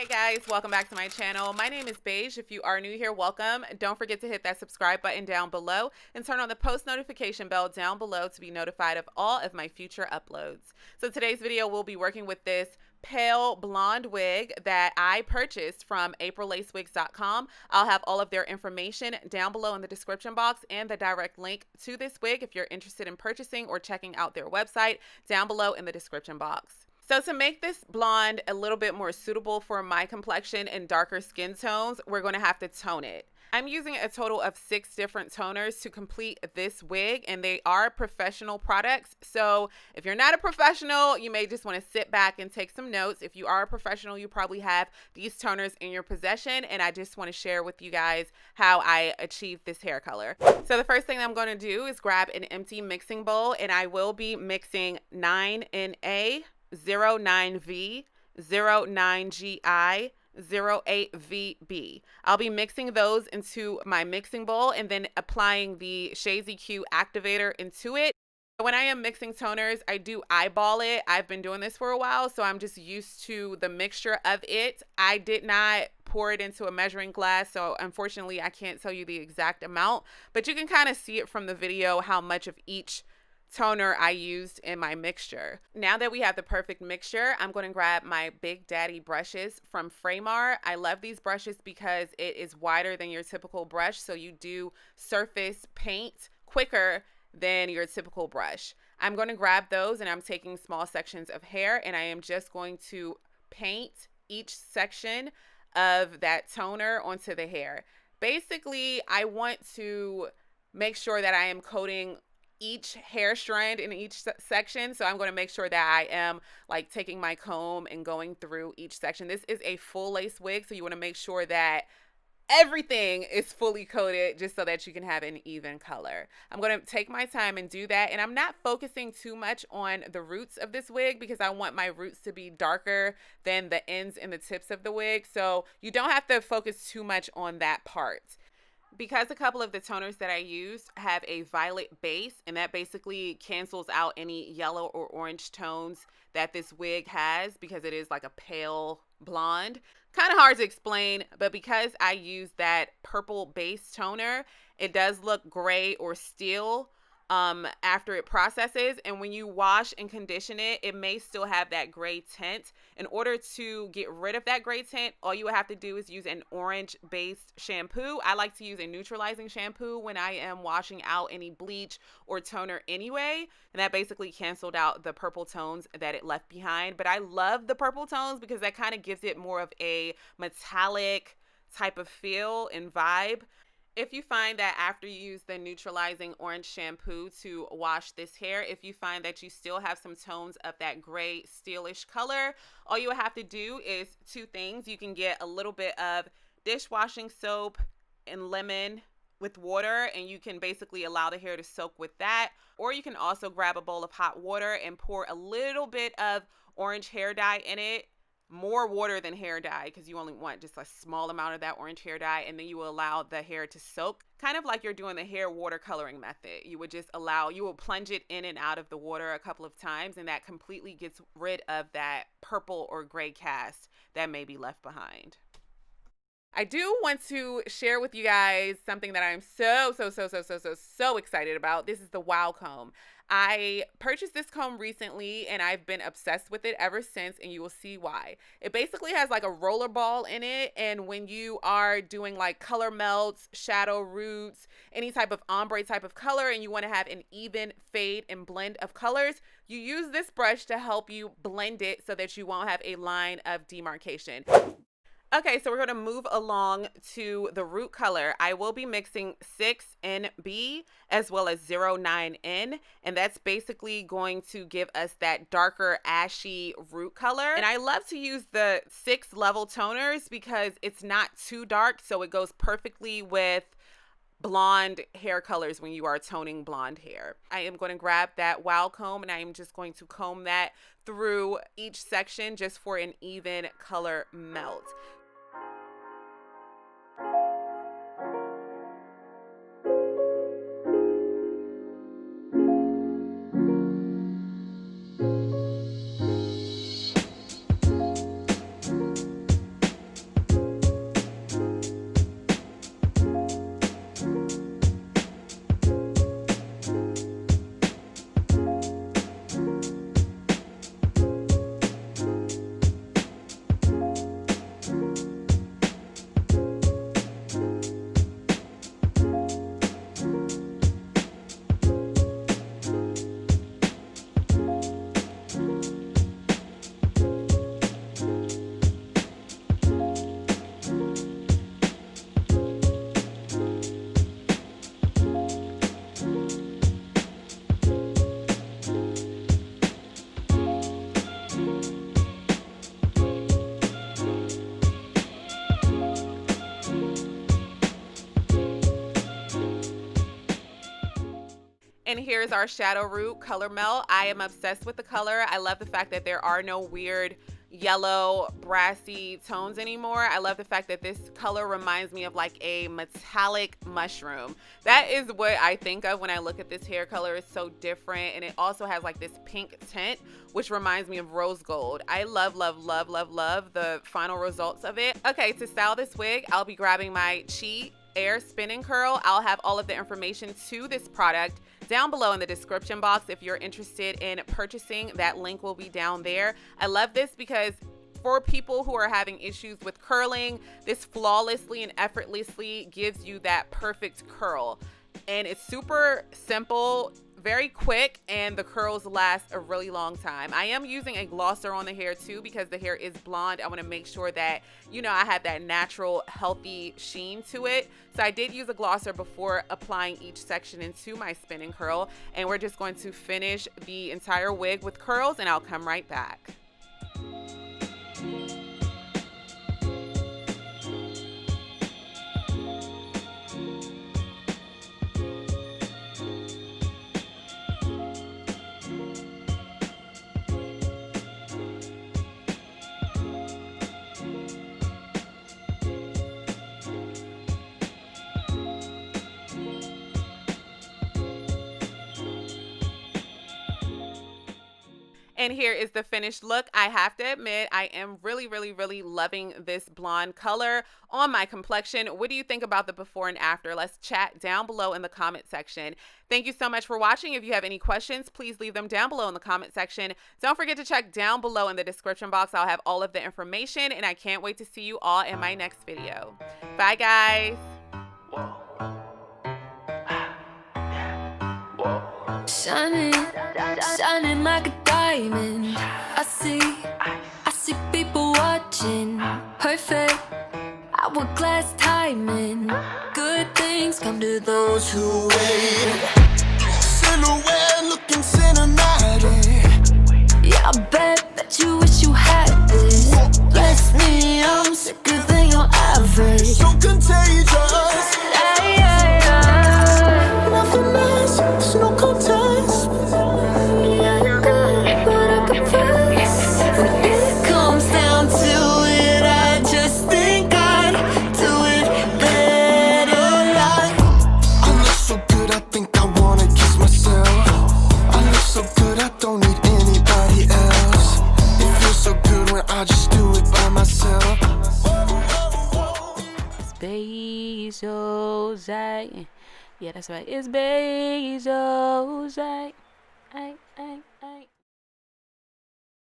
Hey guys, welcome back to my channel. My name is Beige. If you are new here, welcome. Don't forget to hit that subscribe button down below and turn on the post notification bell down below to be notified of all of my future uploads. So today's video, we'll be working with this pale blonde wig that I purchased from AprilLaceWigs.com. I'll have all of their information down below in the description box and the direct link to this wig if you're interested in purchasing or checking out their website down below in the description box. So to make this blonde a little bit more suitable for my complexion and darker skin tones, we're going to have to tone it. I'm using a total of 6 different toners to complete this wig, and they are professional products. So if you're not a professional, you may just want to sit back and take some notes. If you are a professional, you probably have these toners in your possession, and I just want to share with you guys how I achieved this hair color. So the first thing I'm going to do is grab an empty mixing bowl, and I will be mixing 9NA, 09V, 09GI, 08VB. I'll be mixing those into my mixing bowl and then applying the Shades EQ activator into it. When I am mixing toners, I do eyeball it. I've been doing this for a while, so I'm just used to the mixture of it. I did not pour it into a measuring glass, so unfortunately I can't tell you the exact amount, but you can kind of see it from the video how much of each toner I used in my mixture. Now that we have the perfect mixture, I'm going to grab my Big Daddy brushes from Framar. I love these brushes because it is wider than your typical brush, so you do surface paint quicker than your typical brush. I'm going to grab those, and I'm taking small sections of hair, and I am just going to paint each section of that toner onto the hair. Basically, I want to make sure that I am coating each hair strand in each section. So I'm going to make sure that I am like taking my comb and going through each section. This is a full lace wig, so you want to make sure that everything is fully coated just so that you can have an even color. I'm going to take my time and do that, and I'm not focusing too much on the roots of this wig because I want my roots to be darker than the ends and the tips of the wig, so you don't have to focus too much on that part. Because a couple of the toners that I used have a violet base, and that basically cancels out any yellow or orange tones that this wig has because it is like a pale blonde. Kind of hard to explain, but because I use that purple base toner, it does look gray or steel after it processes, and when you wash and condition it, it may still have that gray tint. In order to get rid of that gray tint, all you would have to do is use an orange based shampoo. I like to use a neutralizing shampoo when I am washing out any bleach or toner anyway, and that basically canceled out the purple tones that it left behind. But I love the purple tones because that kind of gives it more of a metallic type of feel and vibe. If you find that after you use the neutralizing orange shampoo to wash this hair, if you find that you still have some tones of that gray steelish color, all you have to do is 2 things. You can get a little bit of dishwashing soap and lemon with water, and you can basically allow the hair to soak with that. Or you can also grab a bowl of hot water and pour a little bit of orange hair dye in it. More water than hair dye because you only want just a small amount of that orange hair dye, and then you will allow the hair to soak, kind of like you're doing the hair watercoloring method. You will plunge it in and out of the water a couple of times, and that completely gets rid of that purple or gray cast that may be left behind. I do want to share with you guys something that I'm so excited about. This is the Wow comb. I purchased this comb recently, and I've been obsessed with it ever since, and you will see why. It basically has like a roller ball in it, and when you are doing like color melts, shadow roots, any type of ombre type of color, and you want to have an even fade and blend of colors, you use this brush to help you blend it so that you won't have a line of demarcation. Okay, so we're going to move along to the root color. I will be mixing 6NB as well as 09N, and that's basically going to give us that darker ashy root color. And I love to use the 6 level toners because it's not too dark, so it goes perfectly with blonde hair colors when you are toning blonde hair. I am going to grab that Wow comb, and I am just going to comb that through each section just for an even color melt. And here's our shadow root color melt. I am obsessed with the color. I love the fact that there are no weird yellow brassy tones anymore. I love the fact that this color reminds me of like a metallic mushroom. That is what I think of when I look at this hair color. It's so different, and it also has like this pink tint, which reminds me of rose gold. I love, love, love, love, love the final results of it. Okay, to style this wig, I'll be grabbing my Chi Air Spinning Curl. I'll have all of the information to this product down below in the description box. If you're interested in purchasing, that link will be down there. I love this because for people who are having issues with curling, this flawlessly and effortlessly gives you that perfect curl. And it's super simple, very quick, and the curls last a really long time. I am using a glosser on the hair too because the hair is blonde. I want to make sure that, you know, I have that natural healthy sheen to it. So I did use a glosser before applying each section into my spinning curl, and we're just going to finish the entire wig with curls, and I'll come right back. And here is the finished look. I have to admit, I am really, really, really loving this blonde color on my complexion. What do you think about the before and after? Let's chat down below in the comment section. Thank you so much for watching. If you have any questions, please leave them down below in the comment section. Don't forget to check down below in the description box. I'll have all of the information, and I can't wait to see you all in my next video. Bye, guys. Shining, shining like a diamond. I see people watching. Perfect, hourglass timing. Good things come to those who wait. Silhouette looking cinematic. Yeah, I bet that you wish you had this. Bless me, I'm sicker than your average. So contagious. Nothing less, there's no contest. Yeah, you're good, but I confess, when it comes down to it, I just think I'd do it better. Like, I look so good, I think I wanna kiss myself. I look so good, I don't need anybody else. It feels so good when I just do it by myself. It's beige, Ojai. Yeah, that's right. It's beige, Ojai.